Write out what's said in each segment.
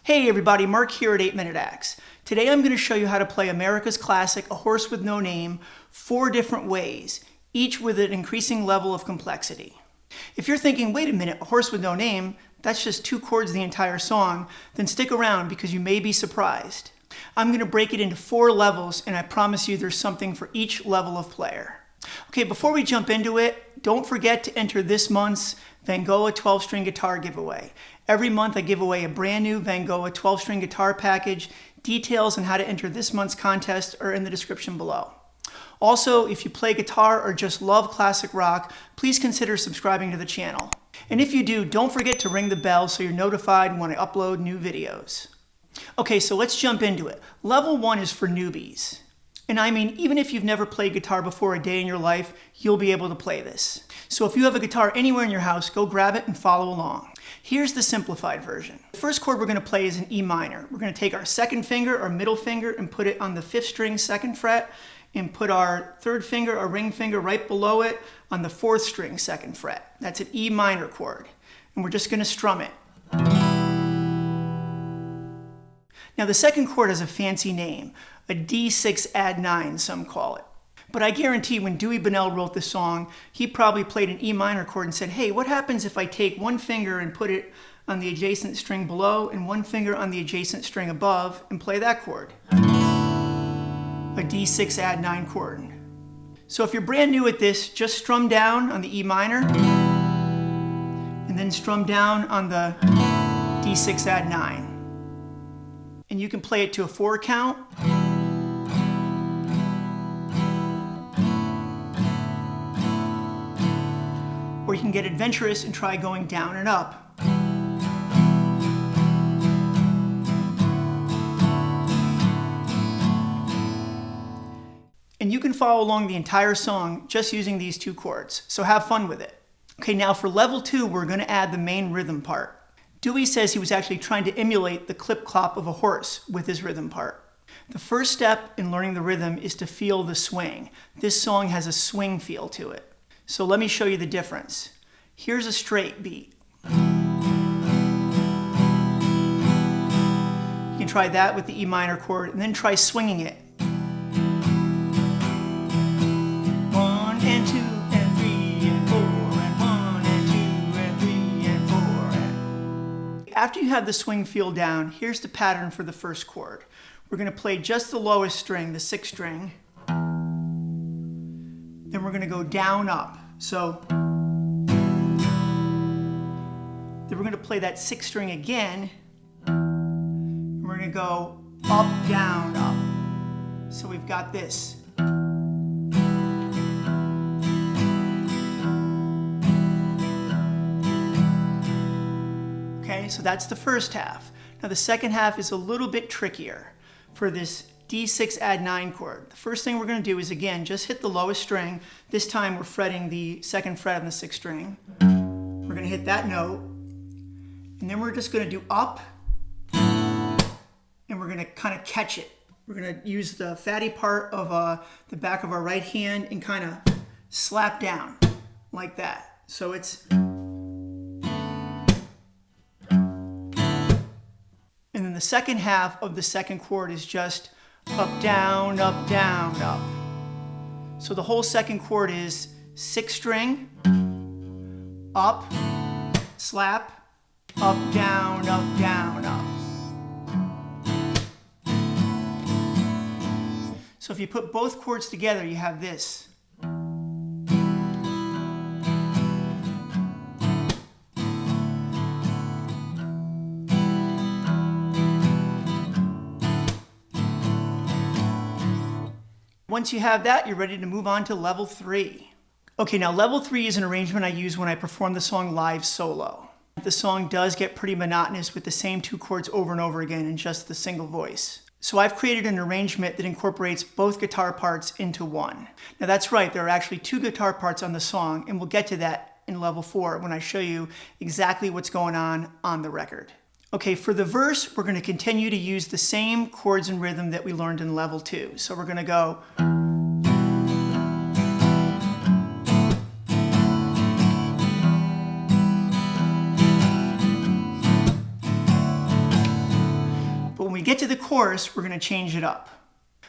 Hey everybody, Mark here at 8-Minute Axe. Today I'm going to show you how to play America's classic, A Horse with No Name, 4 different ways, each with an increasing level of complexity. If you're thinking, wait a minute, A Horse with No Name, that's just 2 chords the entire song, then stick around because you may be surprised. I'm going to break it into 4 levels and I promise you there's something for each level of player. Okay, before we jump into it, don't forget to enter this month's VANGOA 12-string guitar giveaway. Every month I give away a brand new VANGOA 12-string guitar package. Details on how to enter this month's contest are in the description below. Also, if you play guitar or just love classic rock, please consider subscribing to the channel. And if you do, don't forget to ring the bell so you're notified when I upload new videos. Okay, so let's jump into it. Level 1 is for newbies. And I mean, even if you've never played guitar before a day in your life, you'll be able to play this. So if you have a guitar anywhere in your house, go grab it and follow along. Here's the simplified version. The first chord we're going to play is an E minor. We're going to take our second finger, our middle finger, and put it on the 5th string, 2nd fret, and put our 3rd finger, our ring finger, right below it on the 4th string, 2nd fret. That's an E minor chord. And we're just going to strum it. Now the second chord has a fancy name, a D6 add 9, some call it. But I guarantee when Dewey Bunnell wrote the song, he probably played an E minor chord and said, hey, what happens if I take one finger and put it on the adjacent string below and one finger on the adjacent string above and play that chord? A D6 add 9 chord. So if you're brand new at this, just strum down on the E minor and then strum down on the D6 add 9. And you can play it to a 4 count. Or you can get adventurous and try going down and up. And you can follow along the entire song just using these 2 chords, so have fun with it. Okay, now for level 2, we're going to add the main rhythm part. Dewey says he was actually trying to emulate the clip-clop of a horse with his rhythm part. The first step in learning the rhythm is to feel the swing. This song has a swing feel to it. So let me show you the difference. Here's a straight beat. You can try that with the E minor chord and then try swinging it. 1 and 2 and 3 and 4 and 1 and 2 and 3 and 4. After you have the swing feel down, here's the pattern for the first chord. We're going to play just the lowest string, the 6th string. Then we're going to go down, up. So then we're going to play that 6th string again. And we're going to go up, down, up. So we've got this. Okay, so that's the first half. Now the second half is a little bit trickier for this D6 add 9 chord. The first thing we're going to do is, again, just hit the lowest string. This time we're fretting the 2nd fret on the 6th string. We're going to hit that note. And then we're just going to do up. And we're going to kind of catch it. We're going to use the fatty part of the back of our right hand and kind of slap down like that. So it's... And then the second half of the second chord is just up, down, up, down, up. So the whole second chord is 6th string, up, slap, up, down, up, down, up. So if you put both chords together, you have this. Once you have that, you're ready to move on to level 3. Okay, now level 3 is an arrangement I use when I perform the song live solo. The song does get pretty monotonous with the same 2 chords over and over again in just the single voice. So I've created an arrangement that incorporates both guitar parts into one. Now that's right, there are actually 2 guitar parts on the song, and we'll get to that in level 4 when I show you exactly what's going on the record. Okay, for the verse, we're going to continue to use the same chords and rhythm that we learned in level 2. So we're going to go... get to the chorus, we're going to change it up.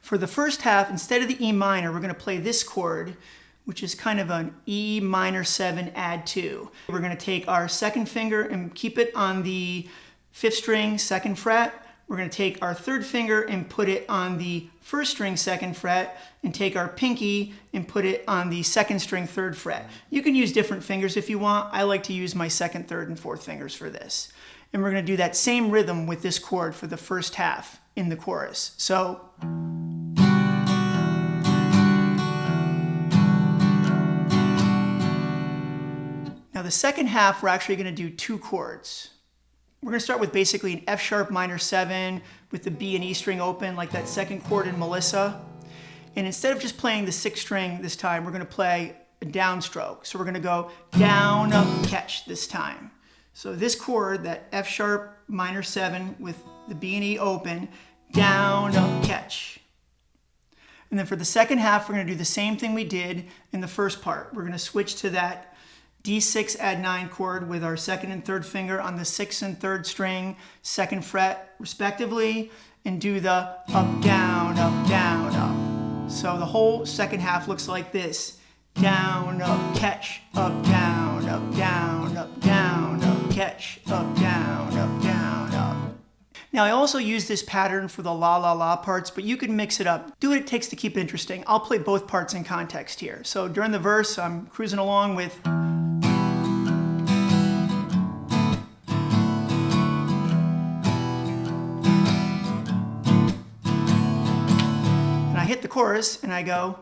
For the first half, instead of the E minor, we're going to play this chord, which is kind of an E minor 7 add 2. We're going to take our second finger and keep it on the 5th string, 2nd fret. We're going to take our third finger and put it on the 1st string, 2nd fret, and take our pinky and put it on the 2nd string, 3rd fret. You can use different fingers if you want. I like to use my 2nd, 3rd, and 4th fingers for this. And we're going to do that same rhythm with this chord for the first half in the chorus. So, now the second half, we're actually going to do 2 chords. We're going to start with basically an F sharp minor 7 with the B and E string open, like that second chord in Melissa. And instead of just playing the 6th string this time, we're going to play a downstroke. So we're going to go down, up, catch this time. So this chord, that F sharp minor 7 with the B and E open, down, up, catch. And then for the second half, we're going to do the same thing we did in the first part. We're going to switch to that D6 add 9 chord with our 2nd and 3rd finger on the 6th and 3rd string, 2nd fret respectively, and do the up, down, up, down, up. So the whole second half looks like this. Down, up, catch, up, down, up, down, up, down, up, catch, up, down, up, down, up. Now I also use this pattern for the la la la parts, but you can mix it up. Do what it takes to keep it interesting. I'll play both parts in context here. So during the verse, I'm cruising along with I hit the chorus and I go,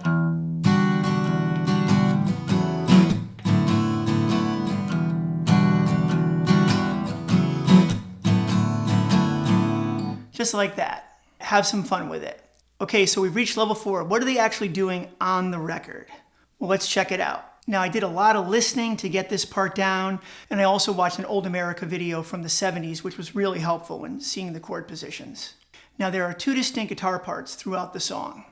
just like that. Have some fun with it. Okay, so we've reached level 4. What are they actually doing on the record? Well, let's check it out. Now, I did a lot of listening to get this part down, and I also watched an Old America video from the 70s, which was really helpful in seeing the chord positions. Now, there are 2 distinct guitar parts throughout the song.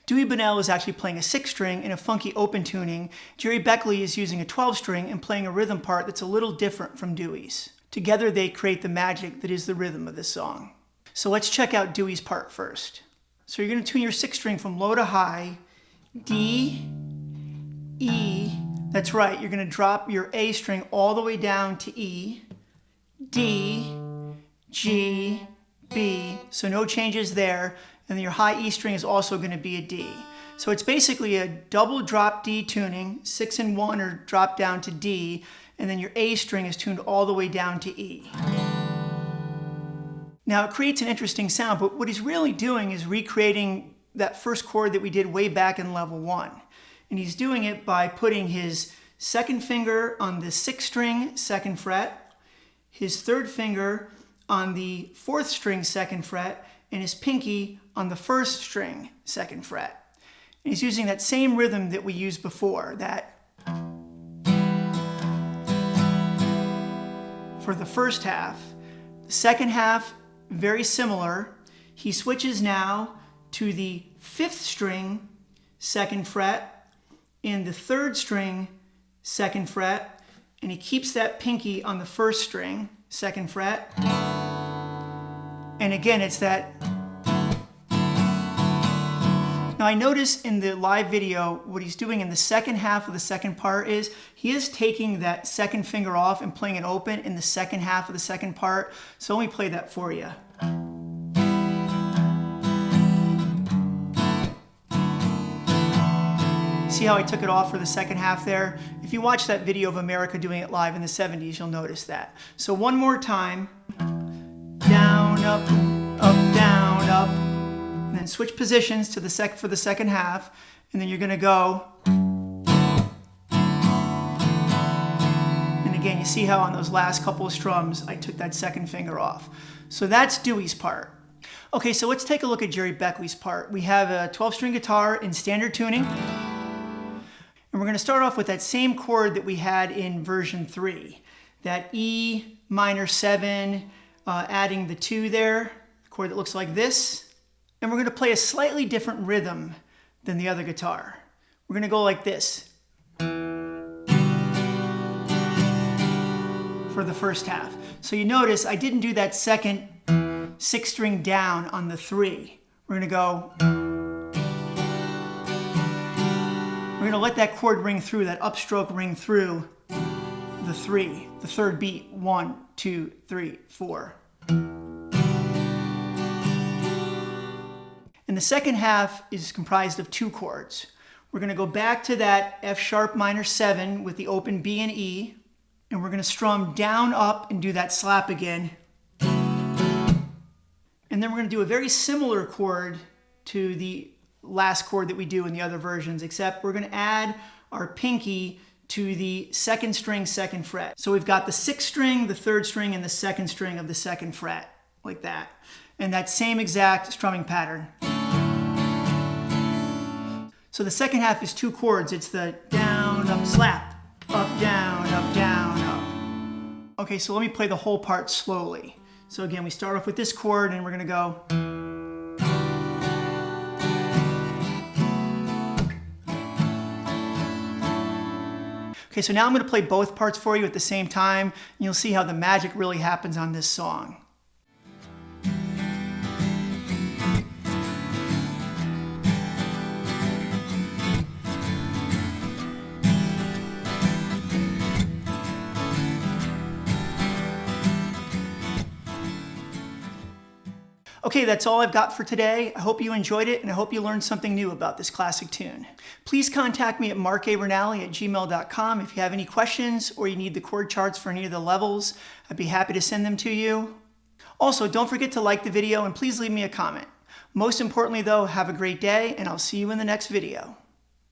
Dewey Bunnell is actually playing a 6th string in a funky open tuning. Jerry Beckley is using a 12 string and playing a rhythm part that's a little different from Dewey's. Together they create the magic that is the rhythm of this song. So let's check out Dewey's part first. So you're going to tune your 6th string from low to high, D, E, that's right, you're going to drop your A string all the way down to E, D, G, B, so no changes there. And then your high E string is also going to be a D. So it's basically a double drop D tuning, 6 and 1 are dropped down to D, and then your A string is tuned all the way down to E. Now it creates an interesting sound, but what he's really doing is recreating that first chord that we did way back in level 1. And he's doing it by putting his 2nd finger on the 6th string, 2nd fret, his 3rd finger on the 4th string, 2nd fret, and his pinky on the 1st string, 2nd fret. And he's using that same rhythm that we used before, that for the first half. The second half, very similar. He switches now to the 5th string, 2nd fret, and the 3rd string, 2nd fret, and he keeps that pinky on the 1st string, 2nd fret. And again, it's that. Now I notice in the live video, what he's doing in the second half of the second part is he is taking that 2nd finger off and playing it open in the second half of the second part. So let me play that for you. See how I took it off for the second half there? If you watch that video of America doing it live in the 70s, you'll notice that. So one more time. Down, up, down, up. And then switch positions to the for the second half. And then you're going to go. And again, you see how on those last couple of strums, I took that 2nd finger off. So that's Dewey's part. Okay, so let's take a look at Jerry Beckley's part. We have a 12-string guitar in standard tuning. And we're going to start off with that same chord that we had in version 3. That E minor 7, adding the 2 there, the chord that looks like this. And we're going to play a slightly different rhythm than the other guitar. We're going to go like this for the first half. So you notice I didn't do that second sixth string down on the 3. We're going to go. We're going to let that chord ring through, that upstroke ring through the 3, the third beat. 1, 2, 3, 4. And the second half is comprised of 2 chords. We're going to go back to that F sharp minor 7 with the open B and E, and we're going to strum down, up, and do that slap again. And then we're going to do a very similar chord to the last chord that we do in the other versions, except we're going to add our pinky to the second string, second fret. So we've got the 6th string, the 3rd string, and the 2nd string of the 2nd fret, like that. And that same exact strumming pattern. So the second half is 2 chords. It's the down, up, slap, up, down, up, down, up. Okay, so let me play the whole part slowly. So again, we start off with this chord and we're gonna go. Okay, so now I'm gonna play both parts for you at the same time, and you'll see how the magic really happens on this song. Okay, that's all I've got for today. I hope you enjoyed it, and I hope you learned something new about this classic tune. Please contact me at markabernally@gmail.com if you have any questions or you need the chord charts for any of the levels. I'd be happy to send them to you. Also, don't forget to like the video and please leave me a comment. Most importantly though, have a great day, and I'll see you in the next video.